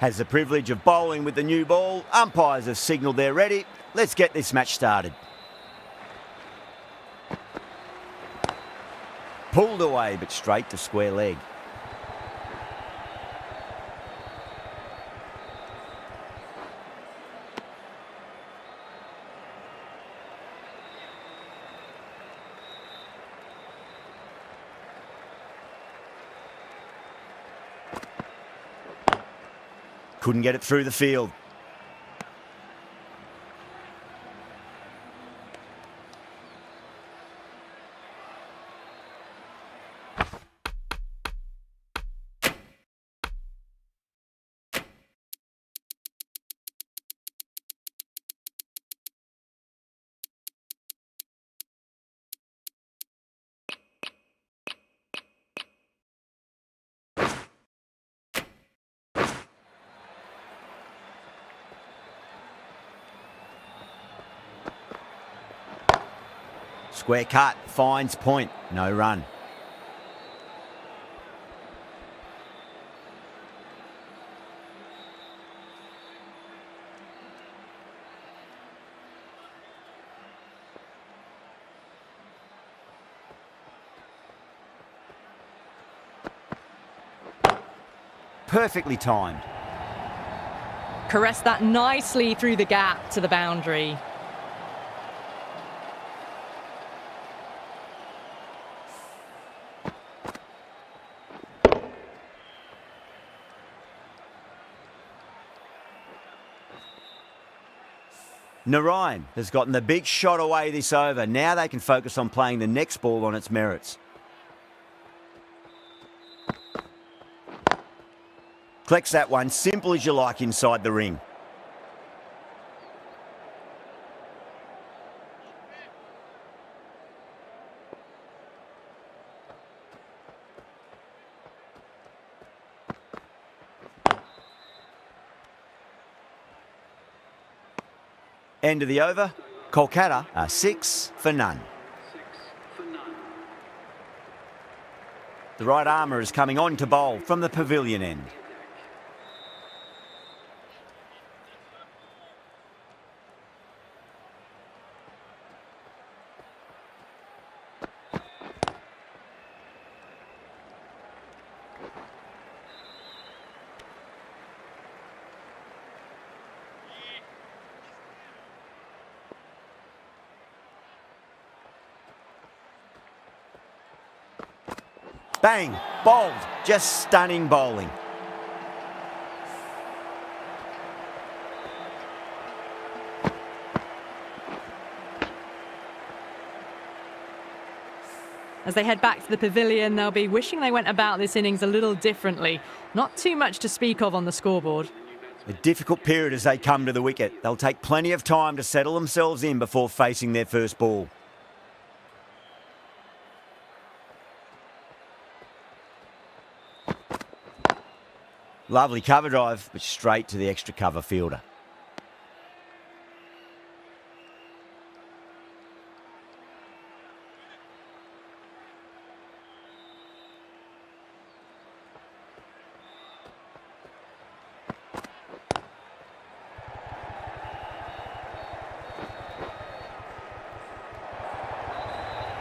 Has the privilege of bowling with the new ball. Umpires have signalled they're ready. Let's get this match started. Pulled away, but straight to square leg. Couldn't get it through the field. Square cut, finds point, no run. Perfectly timed. Caressed that nicely through the gap to the boundary. Narayan has gotten the big shot away this over. Now they can focus on playing the next ball on its merits. Collects that one, simple as you like, inside the ring. End of the over. Kolkata are 6 for none. The right armour is coming on to bowl from the pavilion end. Bang, bowled, just stunning bowling. As they head back to the pavilion, they'll be wishing they went about this innings a little differently. Not too much to speak of on the scoreboard. A difficult period as they come to the wicket. They'll take plenty of time to settle themselves in before facing their first ball. Lovely cover drive, but straight to the extra cover fielder.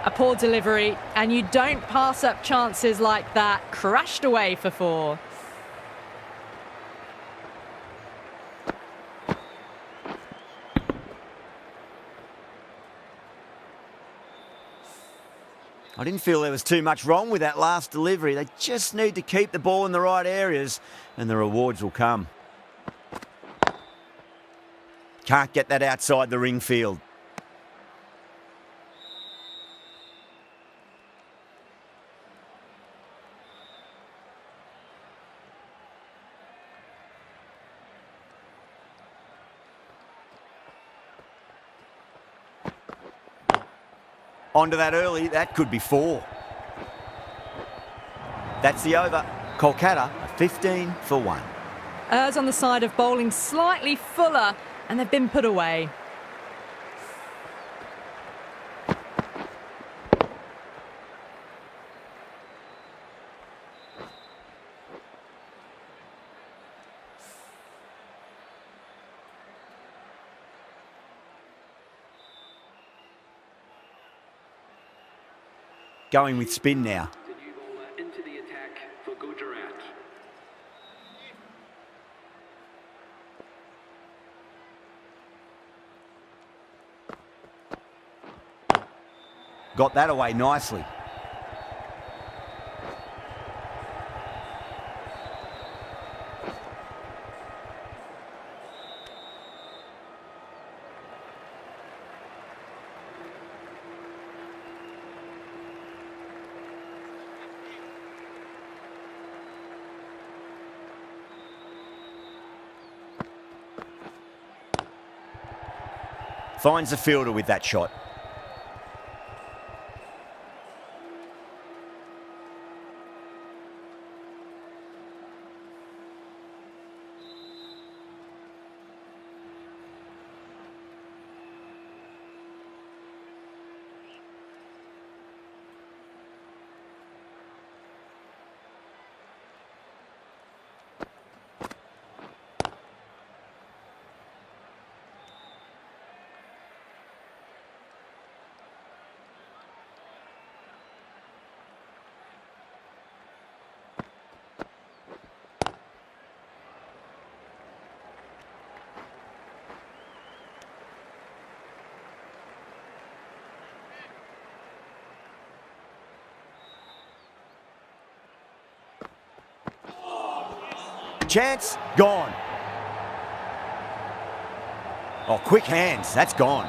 A poor delivery, and you don't pass up chances like that. Crashed away for 4. I didn't feel there was too much wrong with that last delivery. They just need to keep the ball in the right areas and the rewards will come. Can't get that outside the ring field. Onto that early, that could be 4. That's the over. Kolkata are 15 for 1. Errs on the side of bowling slightly fuller, and they've been put away. going with spin now. The new bowler into the attack for Gujarat. Got that away nicely. Finds the fielder with that shot. Chance, gone. Oh, quick hands, that's gone.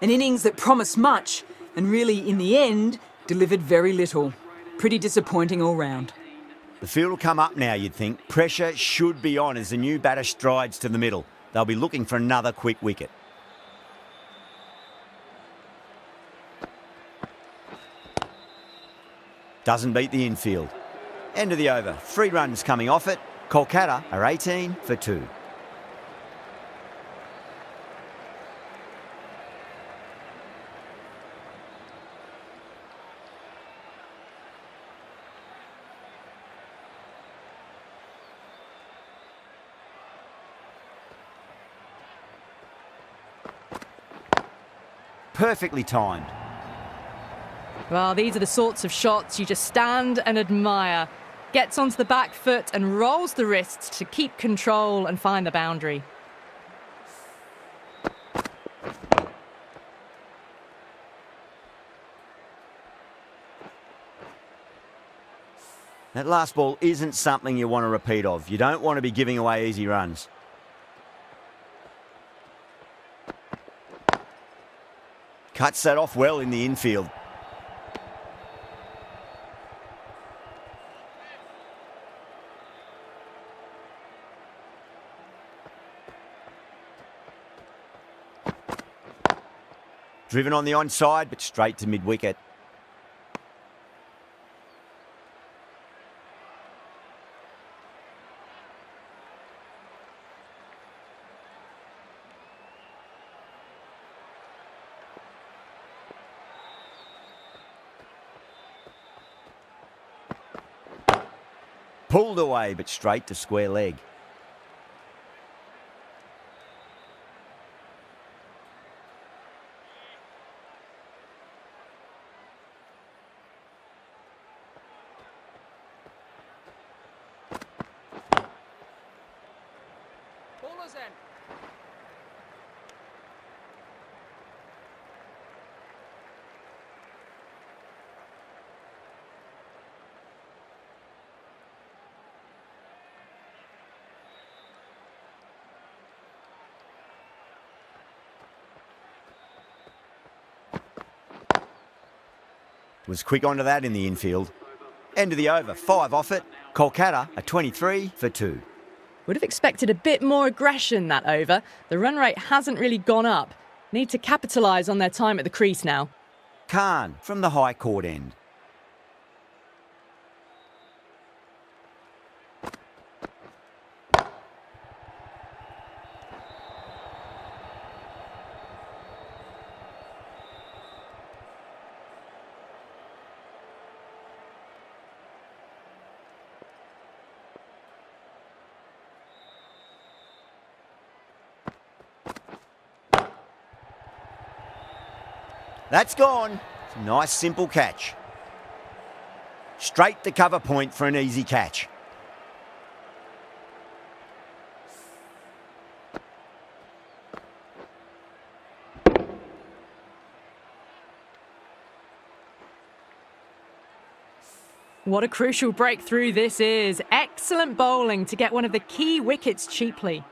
An innings that promised much and really, in the end, delivered very little. Pretty disappointing all round. The field will come up now, you'd think. Pressure should be on as the new batter strides to the middle. They'll be looking for another quick wicket. Doesn't beat the infield. End of the over. 3 runs coming off it. Kolkata are 18 for 2. Perfectly timed. Well, these are the sorts of shots you just stand and admire. Gets onto the back foot and rolls the wrists to keep control and find the boundary. That last ball isn't something you want to repeat of. You don't want to be giving away easy runs. Cuts that off well in the infield. Driven on the onside, but straight to mid-wicket. Pulled away, but straight to square leg. Ballers in. Was quick onto that in the infield. End of the over, 5 off it. Kolkata are 23 for 2. Would have expected a bit more aggression that over. The run rate hasn't really gone up. Need to capitalise on their time at the crease now. Khan from the high court end. That's gone. It's a nice simple catch. Straight to cover point for an easy catch. What a crucial breakthrough this is. Excellent bowling to get one of the key wickets cheaply.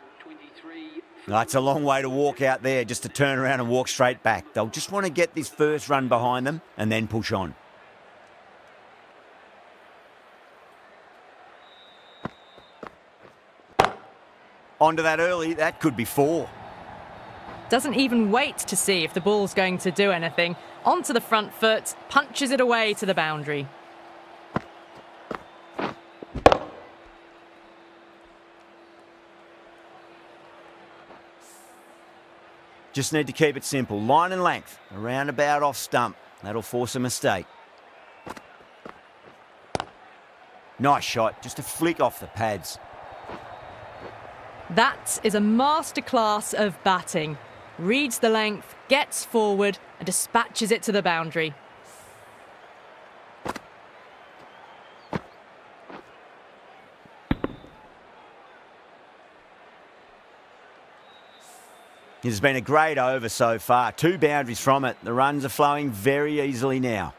That's a long way to walk out there just to turn around and walk straight back. They'll just want to get this first run behind them and then push on. Onto that early, that could be 4. Doesn't even wait to see if the ball's going to do anything. Onto the front foot, punches it away to the boundary. Just need to keep it simple. Line and length, around about off stump. That'll force a mistake. Nice shot, just a flick off the pads. That is a masterclass of batting. Reads the length, gets forward and dispatches it to the boundary. It has been a great over so far. 2 boundaries from it. The runs are flowing very easily now.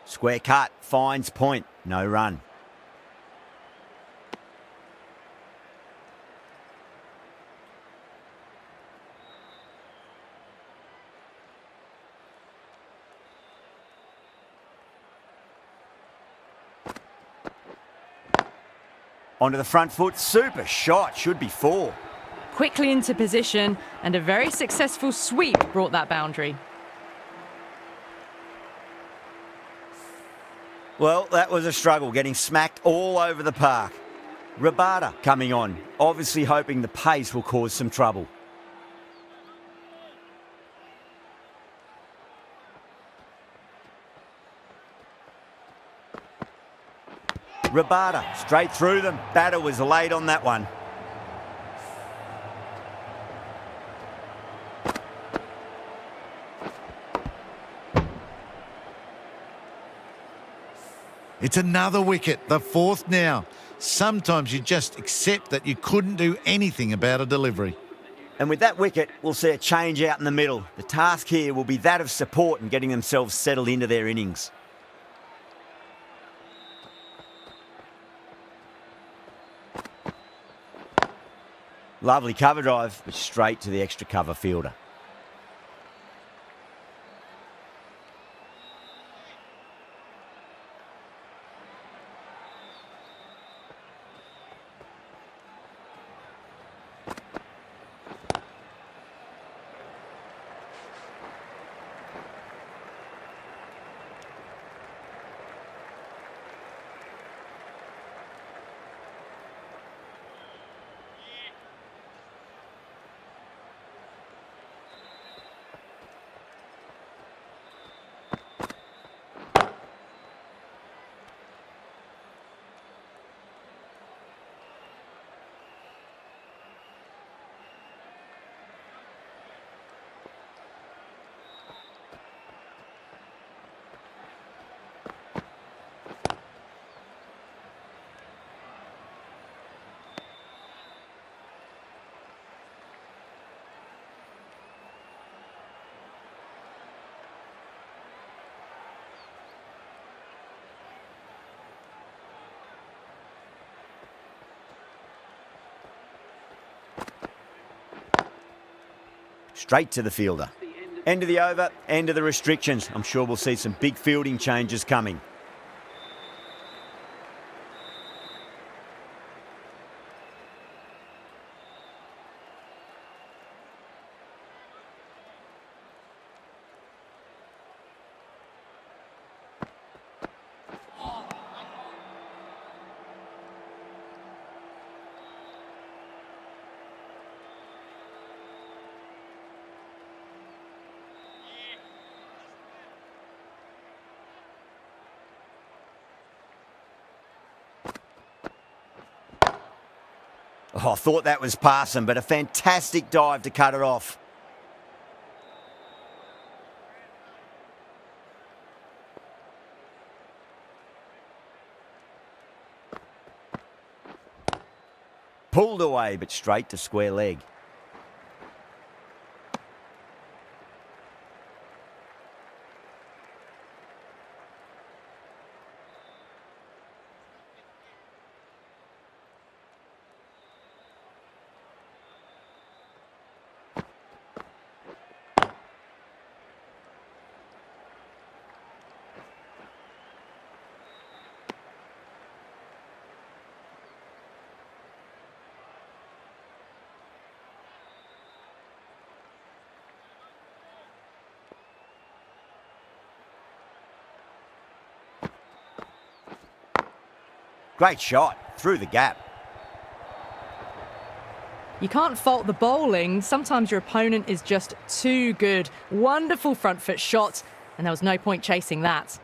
Square cut, finds point, no run. Onto the front foot, super shot, should be 4. Quickly into position and a very successful sweep brought that boundary. Well, that was a struggle, getting smacked all over the park. Rabada coming on, obviously hoping the pace will cause some trouble. Rabada, straight through them. Batter was late on that one. It's another wicket, the 4th now. Sometimes you just accept that you couldn't do anything about a delivery. And with that wicket, we'll see a change out in the middle. The task here will be that of support and getting themselves settled into their innings. Lovely cover drive, but straight to the extra cover fielder. Straight to the fielder. End of the over, end of the restrictions. I'm sure we'll see some big fielding changes coming. Oh, I thought that was passing, but a fantastic dive to cut it off. Pulled away, but straight to square leg. Great shot, through the gap. You can't fault the bowling. Sometimes your opponent is just too good. Wonderful front foot shot, and there was no point chasing that.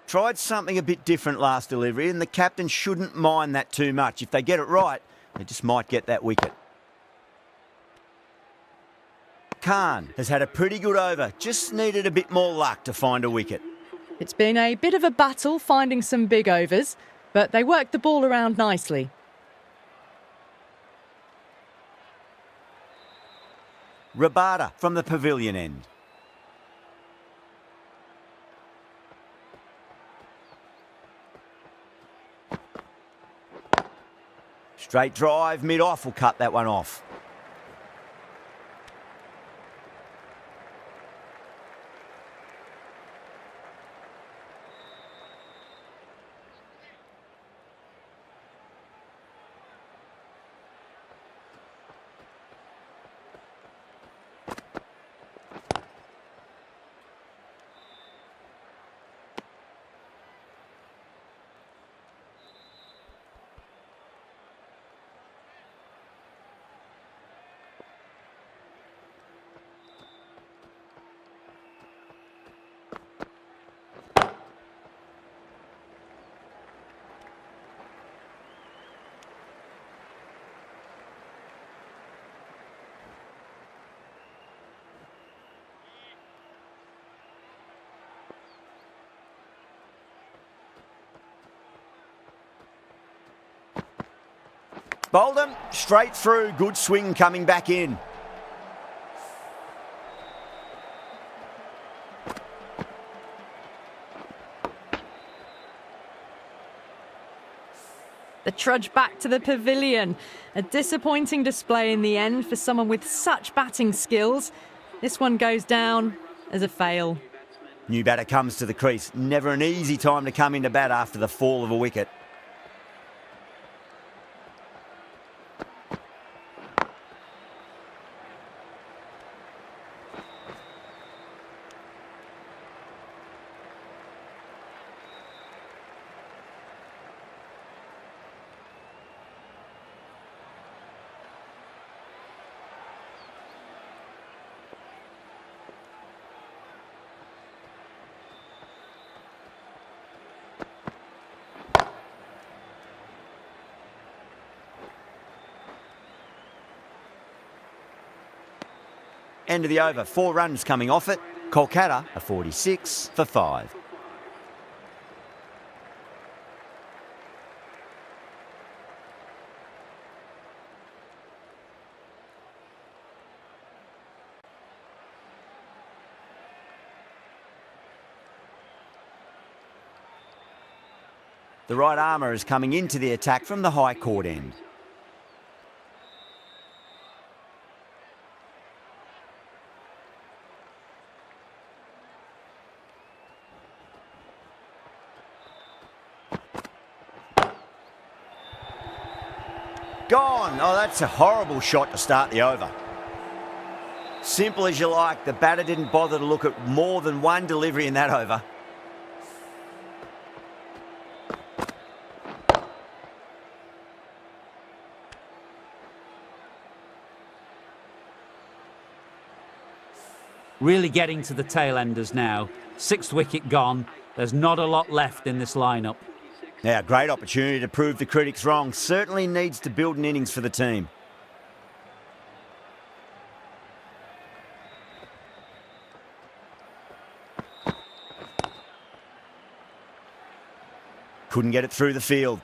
Tried something a bit different last delivery, and the captain shouldn't mind that too much. If they get it right, they just might get that wicket. Khan has had a pretty good over, just needed a bit more luck to find a wicket. It's been a bit of a battle finding some big overs, but they worked the ball around nicely. Rabada from the pavilion end. Straight drive, mid-off will cut that one off. Bowled him, straight through, good swing coming back in. The trudge back to the pavilion. A disappointing display in the end for someone with such batting skills. This one goes down as a fail. New batter comes to the crease. Never an easy time to come into bat after the fall of a wicket. End of the over, 4 runs coming off it. Kolkata are 46 for 5. The right armour is coming into the attack from the high court end. Gone. Oh, that's a horrible shot to start the over. Simple as you like, the batter didn't bother to look at more than one delivery in that over. Really getting to the tail enders now. 6th wicket gone. There's not a lot left in this lineup. Now, great opportunity to prove the critics wrong. Certainly needs to build an innings for the team. Couldn't get it through the field.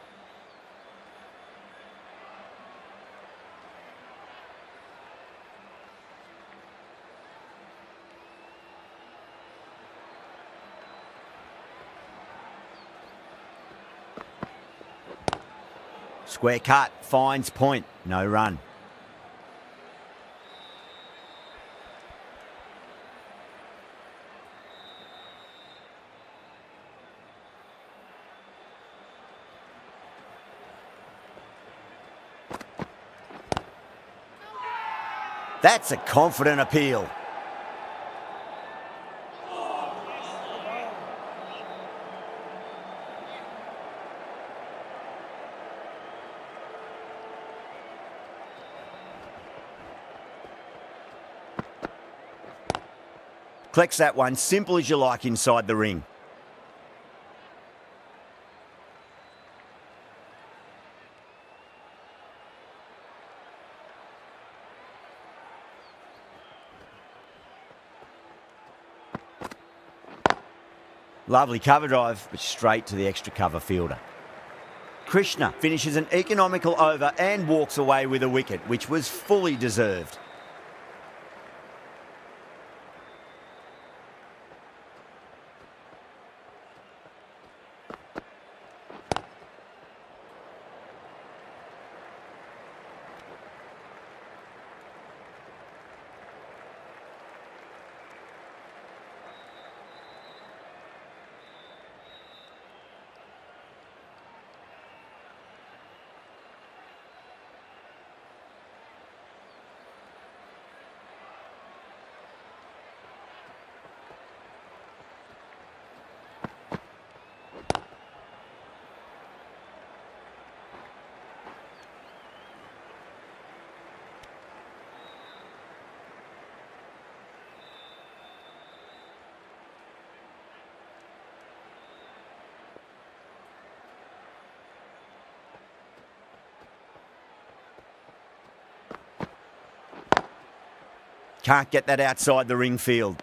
Square cut, finds point, no run. That's a confident appeal. Collects that one, simple as you like, inside the ring. Lovely cover drive, but straight to the extra cover fielder. Krishna finishes an economical over and walks away with a wicket, which was fully deserved. Can't get that outside the ring field.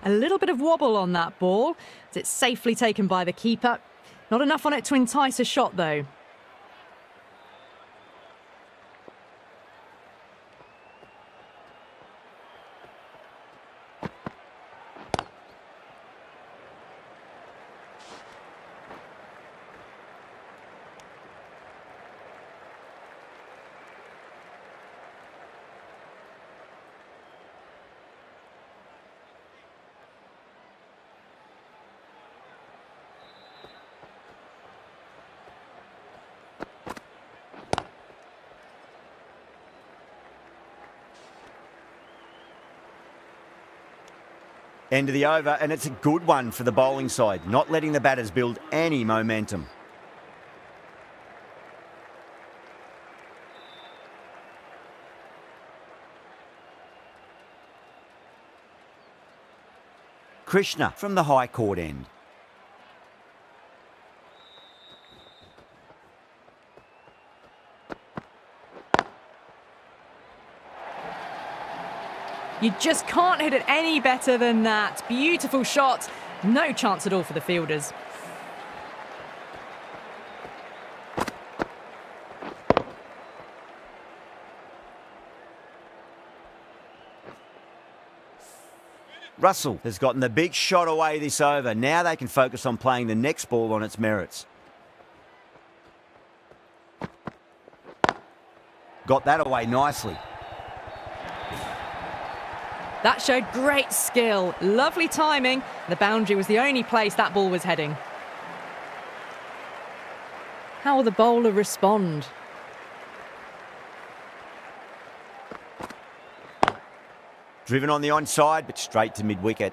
A little bit of wobble on that ball, as it's safely taken by the keeper. Not enough on it to entice a shot, though. End of the over, and it's a good one for the bowling side, not letting the batters build any momentum. Krishna from the high court end. You just can't hit it any better than that. Beautiful shot, No chance at all for the fielders. Russell has gotten the big shot away this over. Now they can focus on playing the next ball on its merits. Got that away nicely. That showed great skill. Lovely timing. The boundary was the only place that ball was heading. How will the bowler respond? Driven on the onside, but straight to mid-wicket.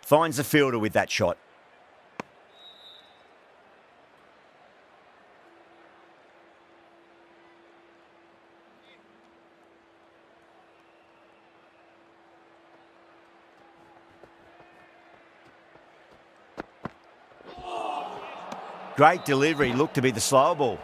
Finds the fielder with that shot. Great delivery, looked to be the slower ball.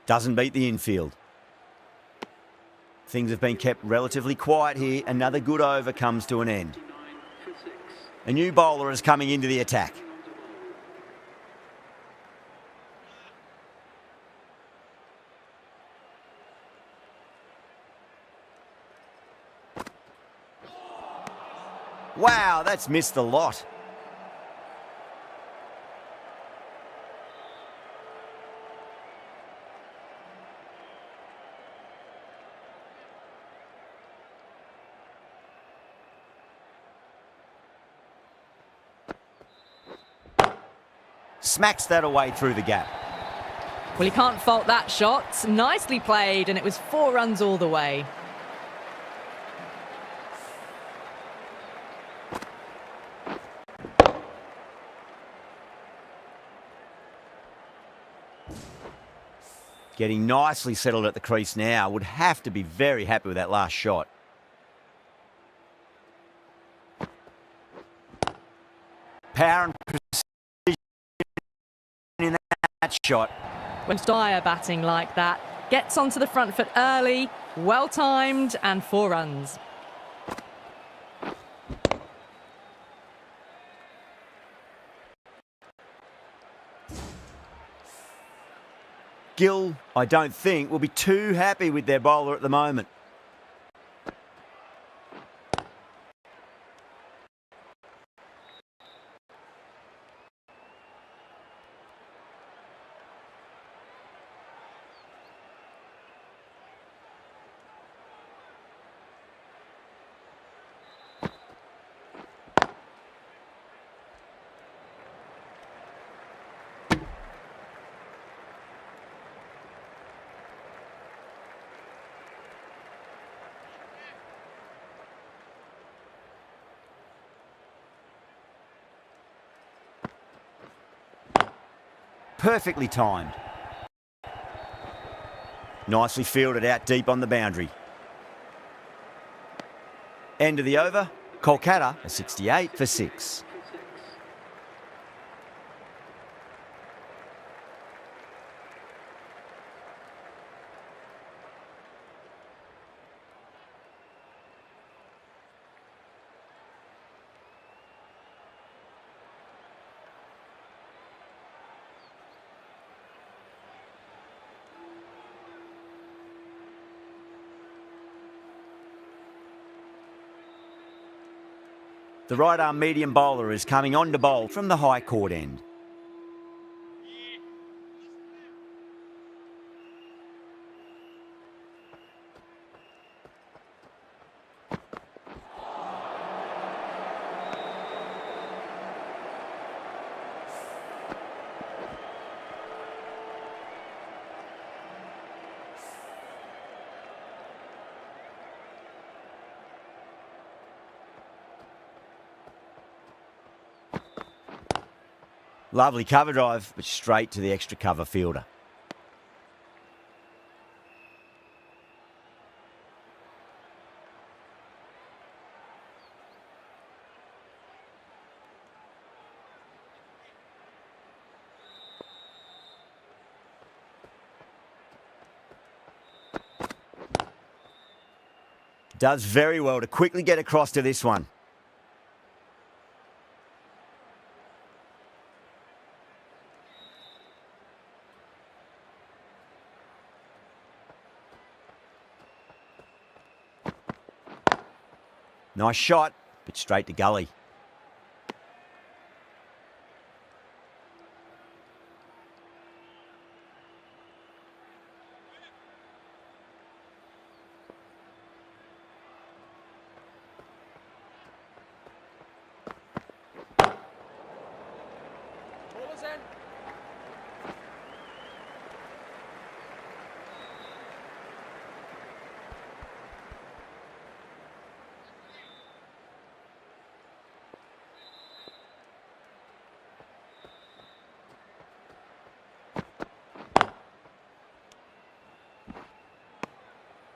Doesn't beat the infield. Things have been kept relatively quiet here. Another good over comes to an end. A new bowler is coming into the attack. Wow, that's missed the lot. Smacks that away through the gap. Well, you can't fault that shot. Nicely played, and it was 4 runs all the way. Getting nicely settled at the crease now. Would have to be very happy with that last shot. Power and precision in that shot. When Dyer batting like that, gets onto the front foot early, well timed, and 4 runs. Gill, I don't think, will be too happy with their bowler at the moment. Perfectly timed. Nicely fielded out deep on the boundary. End of the over. Kolkata a 68 for 6. The right arm medium bowler is coming on to bowl from the high court end. Lovely cover drive, but straight to the extra cover fielder. Does very well to quickly get across to this one. Nice shot, but straight to gully.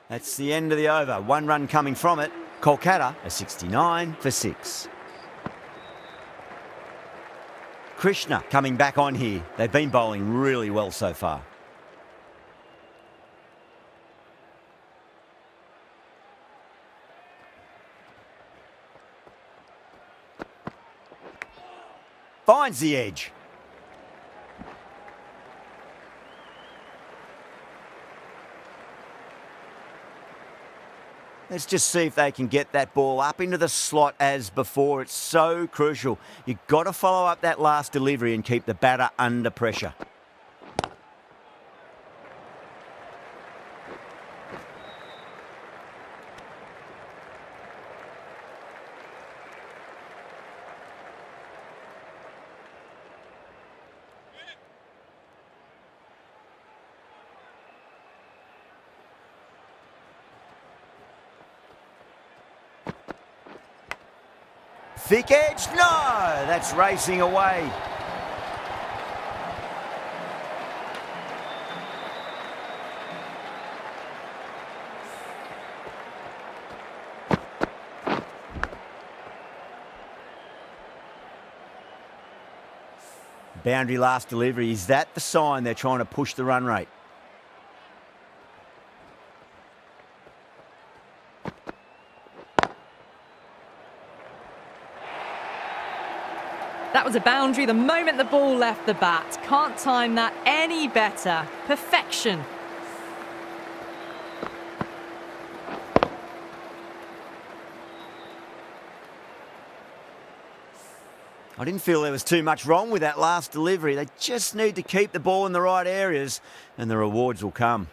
That's the end of the over. 1 run coming from it. Kolkata, a 69 for 6. Krishna coming back on here. They've been bowling really well so far. Finds the edge. Let's just see if they can get that ball up into the slot as before. It's so crucial. You've got to follow up that last delivery and keep the batter under pressure. Thick edge, no, that's racing away. Boundary last delivery, is that the sign they're trying to push the run rate? That was a boundary the moment the ball left the bat. Can't time that any better. Perfection. I didn't feel there was too much wrong with that last delivery. They just need to keep the ball in the right areas and the rewards will come.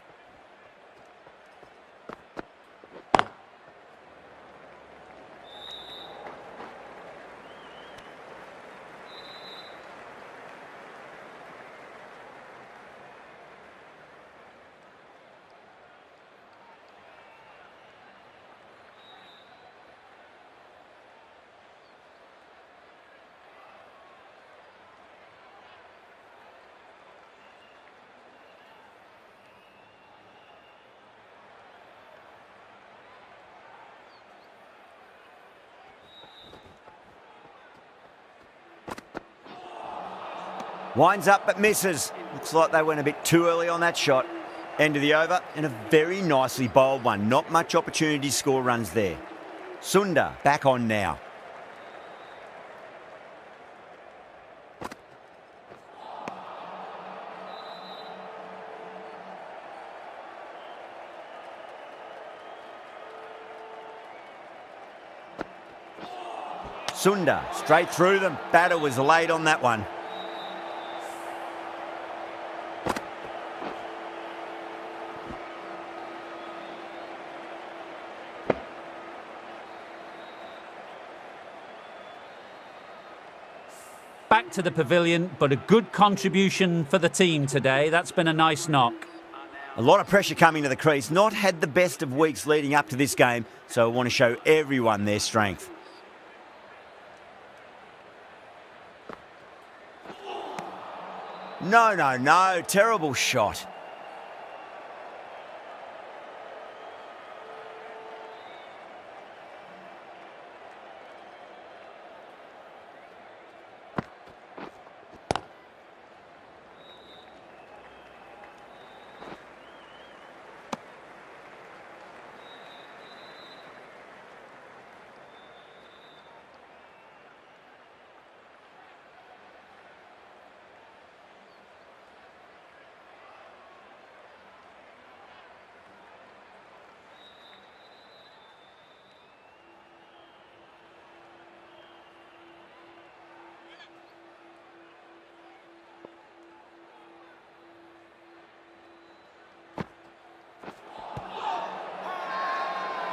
Winds up but misses. Looks like they went a bit too early on that shot. End of the over and a very nicely bowled one. Not much opportunity to score runs there. Sundar back on now. Sundar straight through them. Batter was late on that one. Back to the pavilion, but a good contribution for the team today. That's been a nice knock. A lot of pressure coming to the crease. Not had the best of weeks leading up to this game, so I want to show everyone their strength. No, no, no. Terrible shot.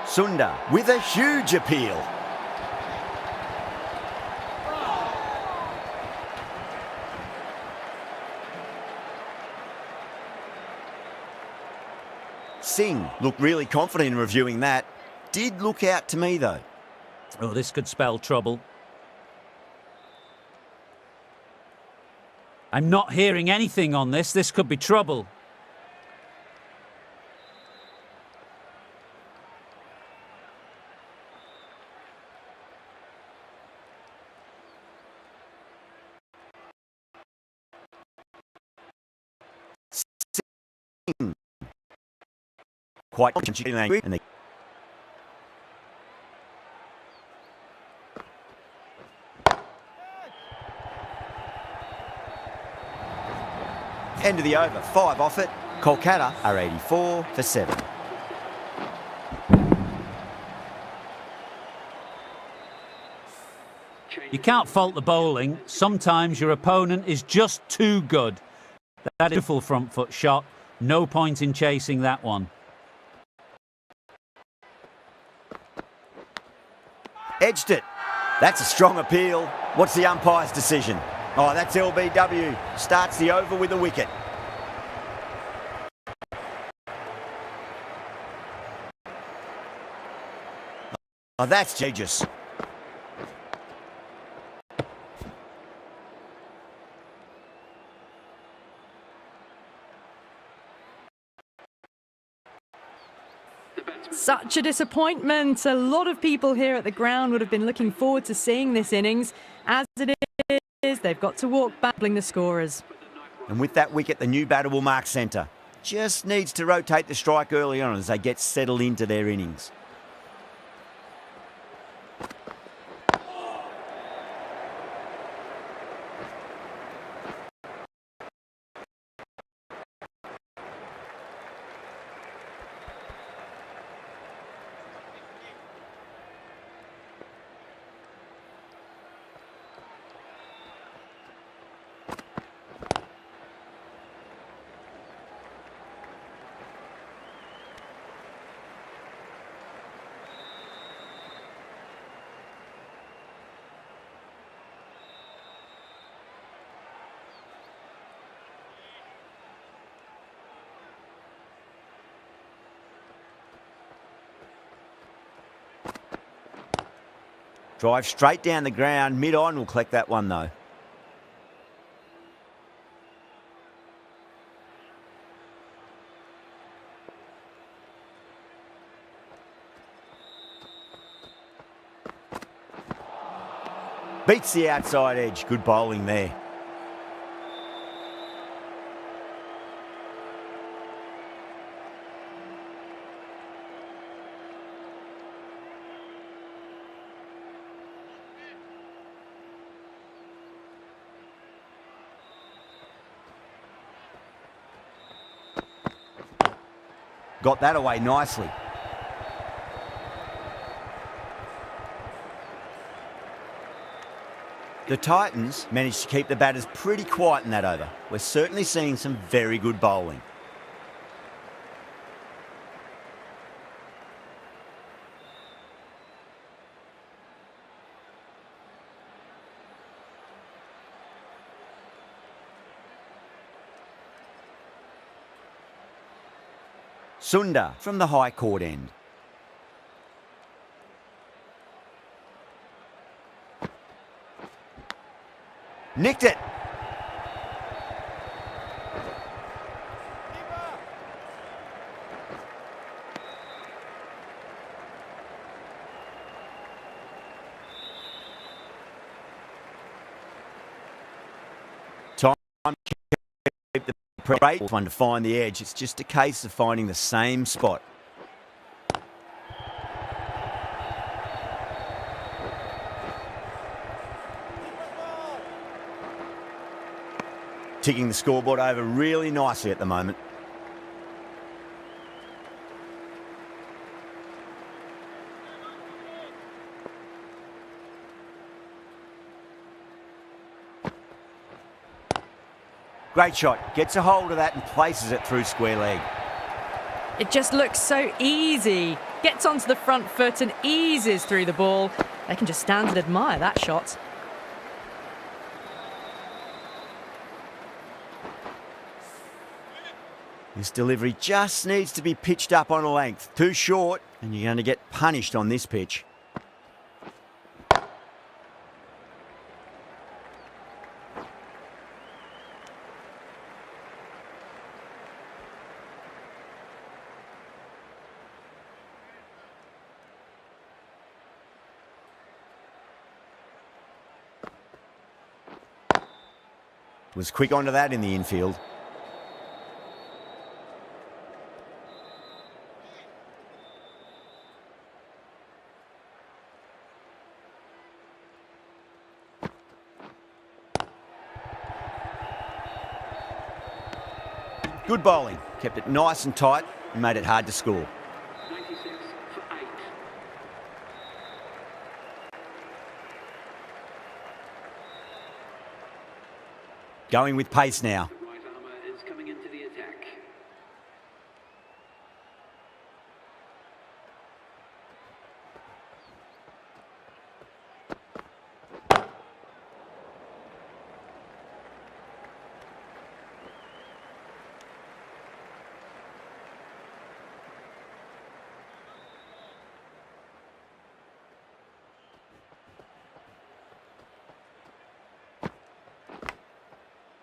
Sunda with a huge appeal. Singh looked really confident in reviewing that. Did look out to me though. Oh, this could spell trouble. I'm not hearing anything on this. This could be trouble. Quite angry and they end of the over, 5 off it. Kolkata are 84 for 7. You can't fault the bowling. Sometimes your opponent is just too good. That is a full front foot shot. No point in chasing that one. Edged it. That's a strong appeal. What's the umpire's decision? Oh, that's LBW. Starts the over with a wicket. Oh, that's genius. Such a disappointment. A lot of people here at the ground would have been looking forward to seeing this innings. As it is, they've got to walk back, the scorers. And with that wicket, the new batter will mark centre. Just needs to rotate the strike early on as they get settled into their innings. Drive straight down the ground. Mid-on will collect that one though. Beats the outside edge. Good bowling there. Got that away nicely. The Titans managed to keep the batters pretty quiet in that over. We're certainly seeing some very good bowling. Sunda from the high court end. Nicked it. Great one to find the edge. It's just a case of finding the same spot. Ticking the scoreboard over really nicely at the moment. Great shot. Gets a hold of that and places it through square leg. It just looks so easy. Gets onto the front foot and eases through the ball. They can just stand and admire that shot. This delivery just needs to be pitched up on a length. Too short, and you're going to get punished on this pitch. Was quick onto that in the infield. Good bowling. Kept it nice and tight and made it hard to score. 96 for 8. Going with pace now. Right armour is coming into the attack.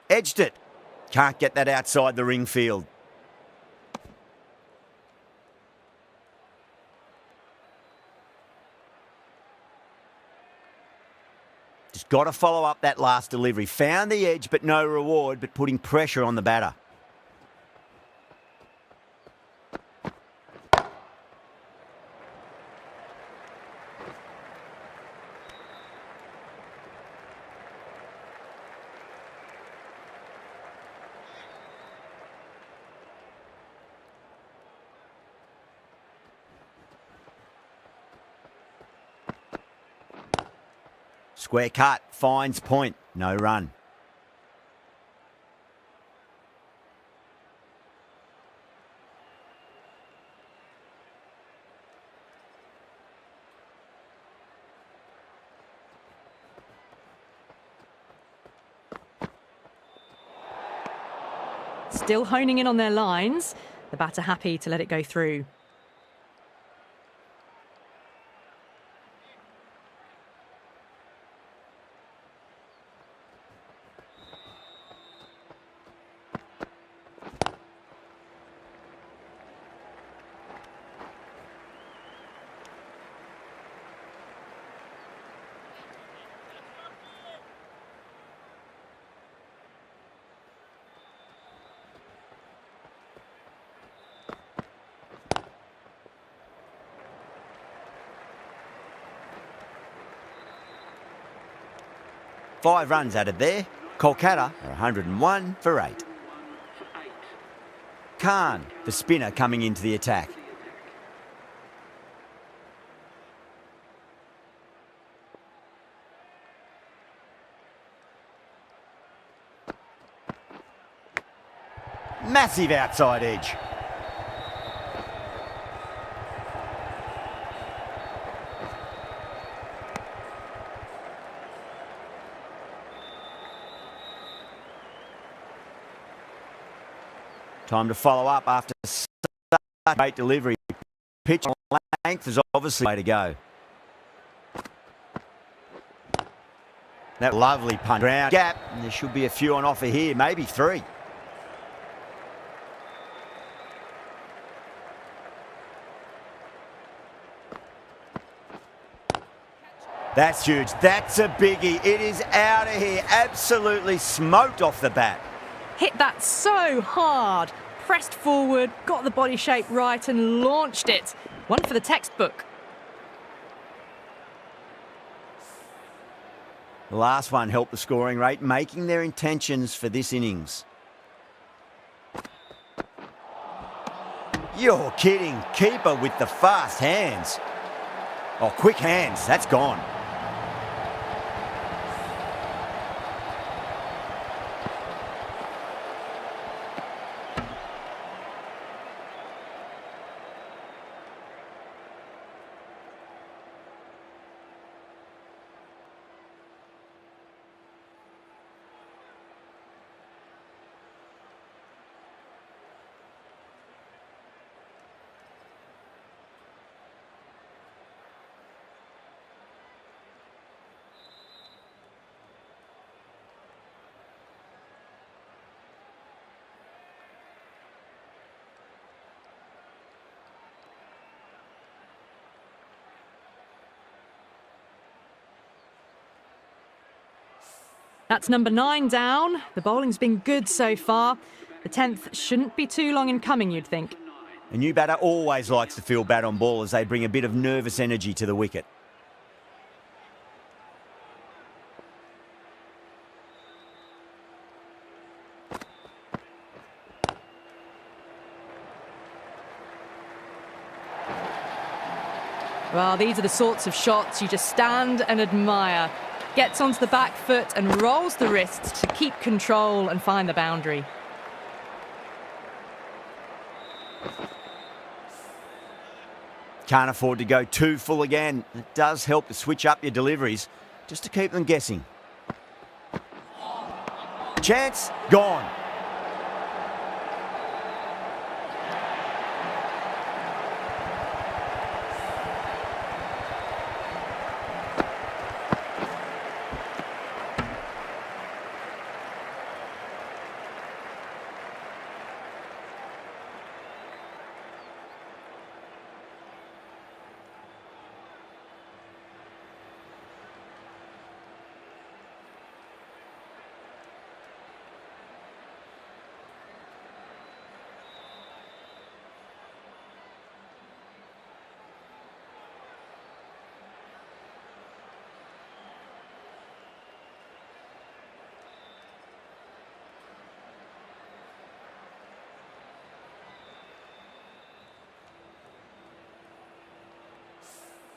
Edged it. Can't get that outside the ring field. Just got to follow up that last delivery. Found the edge, but no reward, but putting pressure on the batter. Square cut, finds point, no run. Still honing in on their lines. The batter happy to let it go through. Five runs added there. Kolkata are 101 for 8. 1 for 8. Khan, the spinner, coming into the attack. Massive outside edge. Time to follow up after such a great delivery. Pitch length is obviously the way to go. That lovely punch. Ground gap, and there should be a few on offer here, maybe 3. That's huge. That's a biggie. It is out of here. Absolutely smoked off the bat. Hit that so hard. Pressed forward, got the body shape right and launched it. One for the textbook. The last one helped the scoring rate, making their intentions for this innings. You're kidding. Keeper with the fast hands. Oh, quick hands. That's gone. That's number 9 down. The bowling's been good so far. The 10th shouldn't be too long in coming, you'd think. A new batter always likes to feel bat on ball as they bring a bit of nervous energy to the wicket. Well, these are the sorts of shots you just stand and admire. Gets onto the back foot and rolls the wrists to keep control and find the boundary. Can't afford to go too full again. It does help to switch up your deliveries just to keep them guessing. Chance gone.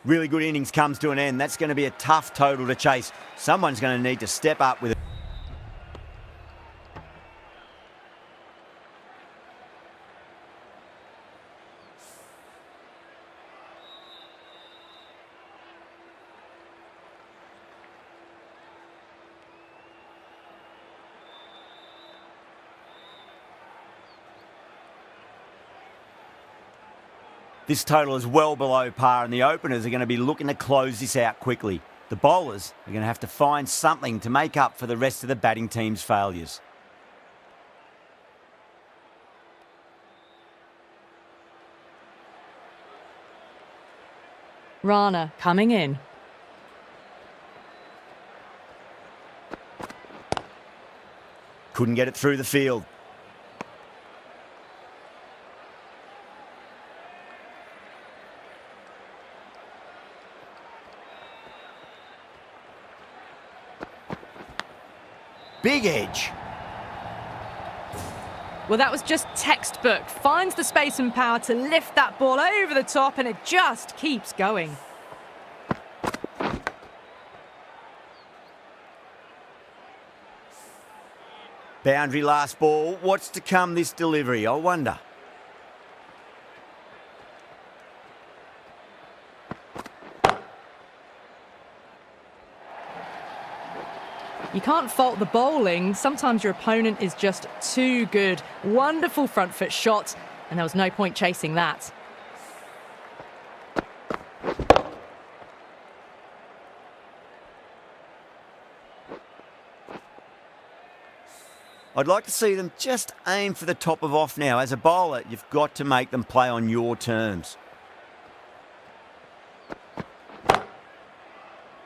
Really good innings comes to an end. That's going to be a tough total to chase. Someone's going to need to step up with it. This total is well below par and the openers are going to be looking to close this out quickly. The bowlers are going to have to find something to make up for the rest of the batting team's failures. Rana coming in. Couldn't get it through the field. Big edge. Well, that was just textbook. Finds the space and power to lift that ball over the top, and it just keeps going. Boundary last ball. What's to come this delivery, I wonder? You can't fault the bowling. Sometimes your opponent is just too good. Wonderful front foot shot, and there was no point chasing that. I'd like to see them just aim for the top of off now. As a bowler, you've got to make them play on your terms.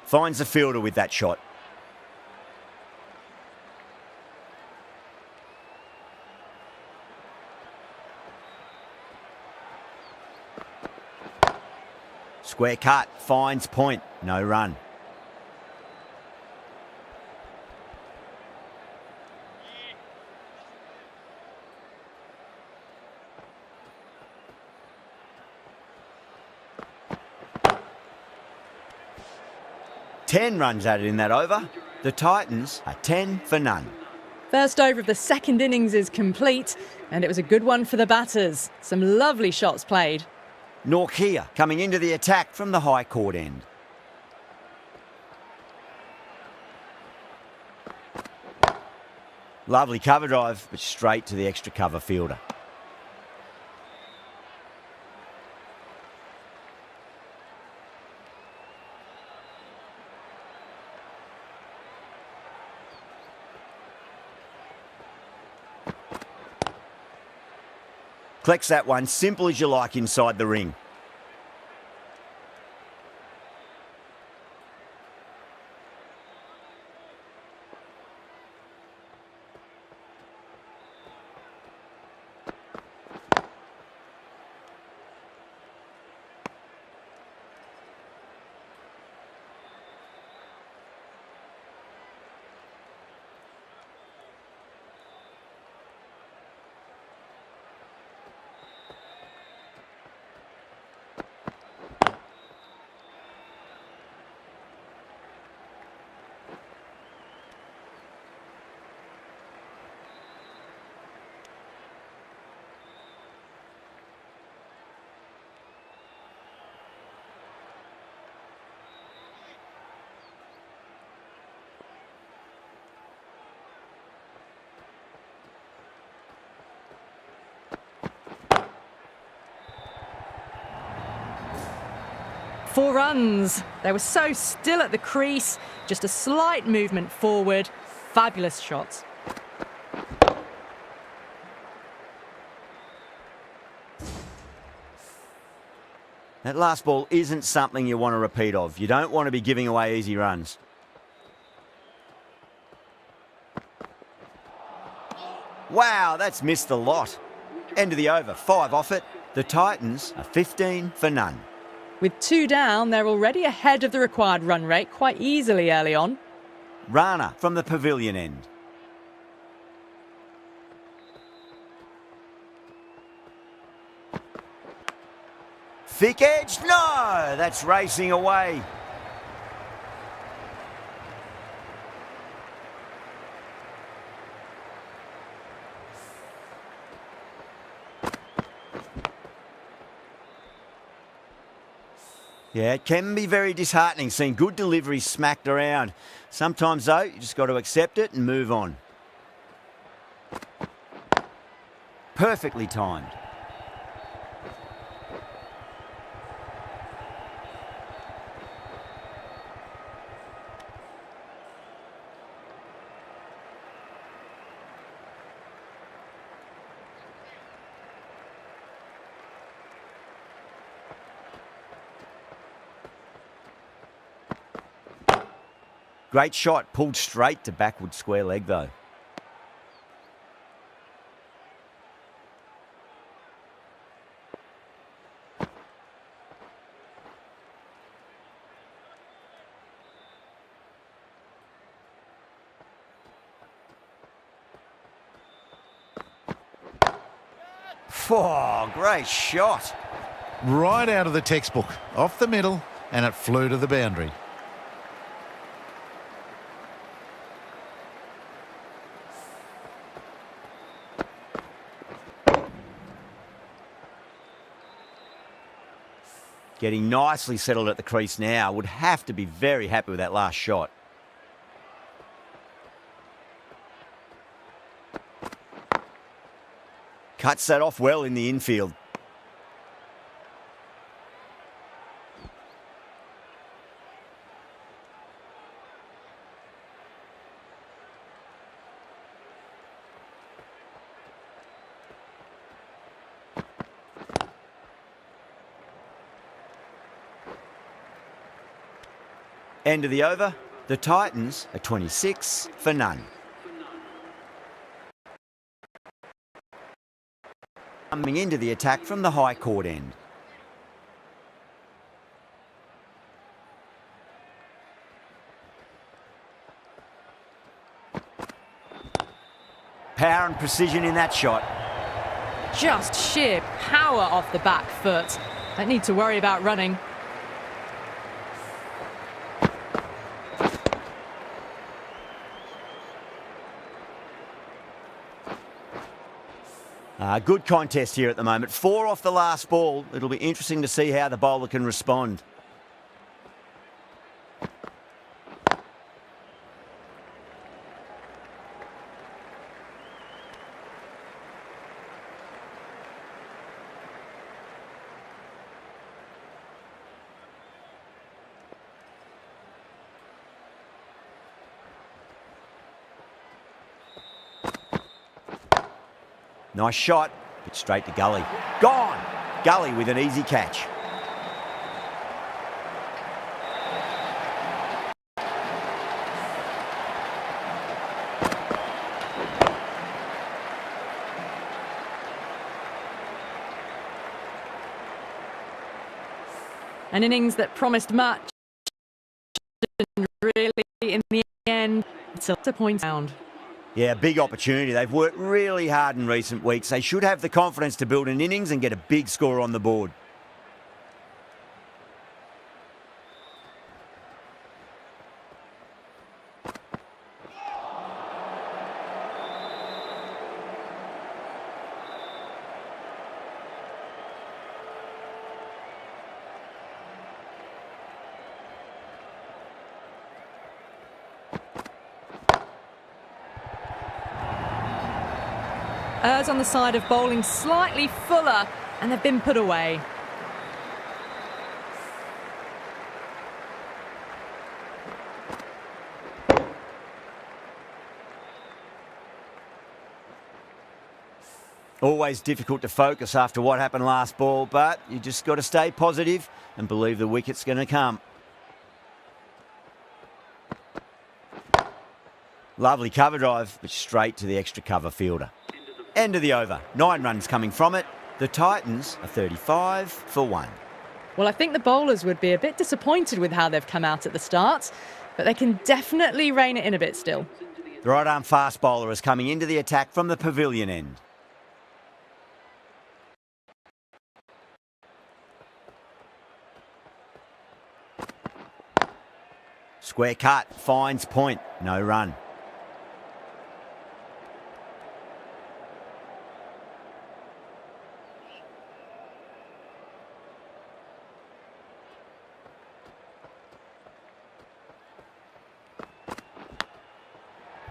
Finds the fielder with that shot. Square cut, finds point, no run. Ten runs added in that over. The Titans are 10 for none. First over of the second innings is complete, and it was a good one for the batters. Some lovely shots played. Norkia coming into the attack from the high court end. Lovely cover drive, but straight to the extra cover fielder. Collects that one, simple as you like inside the ring. Four runs. They were so still at the crease, just a slight movement forward. Fabulous shots. That last ball isn't something you want to repeat of. You don't want to be giving away easy runs. Wow, that's missed a lot. End of the over, 5 off it. The Titans are 15 for none. With 2 down, they're already ahead of the required run rate quite easily early on. Rana from the pavilion end. Thick edge, no, that's racing away. Yeah, it can be very disheartening seeing good deliveries smacked around. Sometimes, though, you just got to accept it and move on. Perfectly timed. Great shot, pulled straight to backward square leg though. Oh, great shot. Right out of the textbook, off the middle, and it flew to the boundary. Getting nicely settled at the crease now. Would have to be very happy with that last shot. Cuts that off well in the infield. End of the over. The Titans are 26 for none. Coming into the attack from the high court end. Power and precision in that shot. Just sheer power off the back foot. Don't need to worry about running. Good contest here at the moment. 4 off the last ball. It'll be interesting to see how the bowler can respond. Nice shot, but straight to Gully. Gone! Gully with an easy catch. An innings that promised much, and really in the end, it's a point round. Yeah, big opportunity. They've worked really hard in recent weeks. They should have the confidence to build an innings and get a big score on the board. Errs on the side of bowling slightly fuller, and they've been put away. Always difficult to focus after what happened last ball, but you just got to stay positive and believe the wicket's going to come. Lovely cover drive, but straight to the extra cover fielder. End of the over. 9 runs coming from it. The Titans are 35 for 1. Well, I think the bowlers would be a bit disappointed with how they've come out at the start, but they can definitely rein it in a bit still. The right-arm fast bowler is coming into the attack from the pavilion end. Square cut, finds point, no run.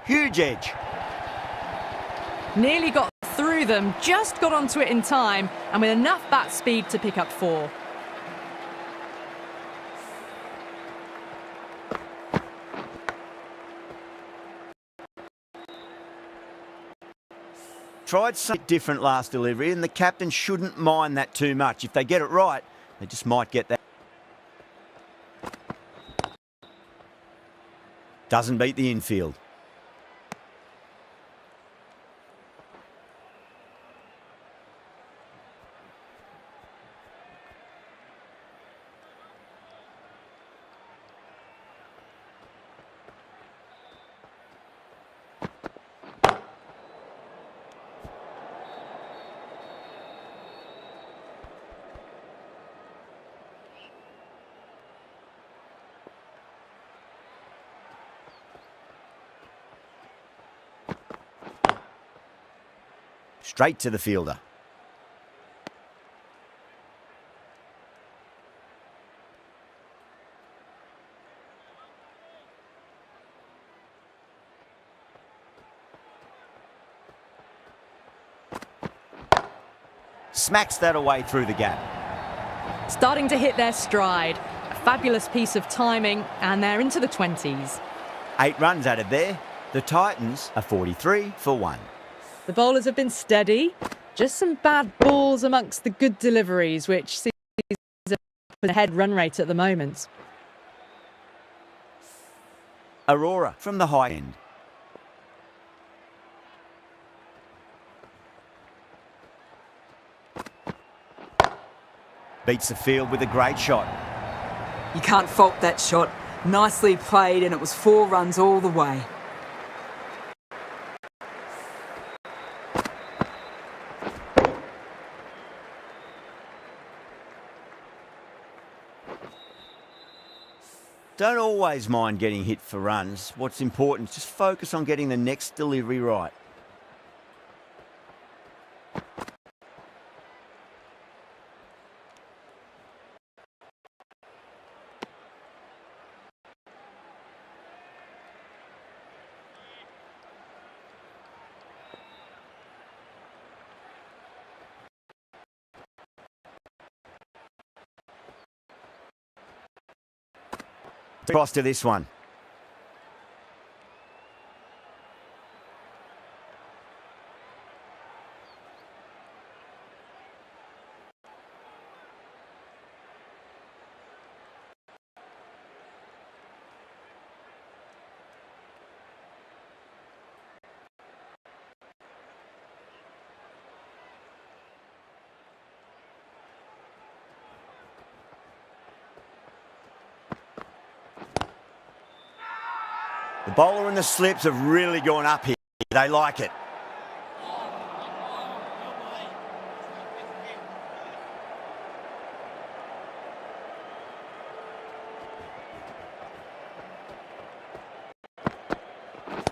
Huge edge. Nearly got through them, just got onto it in time, and with enough bat speed to pick up 4. Tried something different last delivery, and the captain shouldn't mind that too much. If they get it right, they just might get that. Doesn't beat the infield. Straight to the fielder. Smacks that away through the gap. Starting to hit their stride. A fabulous piece of timing, and they're into the 20s. 8 runs added there. The Titans are 43 for 1. The bowlers have been steady. Just some bad balls amongst the good deliveries, which sees a head run rate at the moment. Aurora from the high end. Beats the field with a great shot. You can't fault that shot. Nicely played, and it was 4 runs all the way. Don't always mind getting hit for runs. What's important is just focus on getting the next delivery right. Cross to this one. The bowler and the slips have really gone up here. They like it.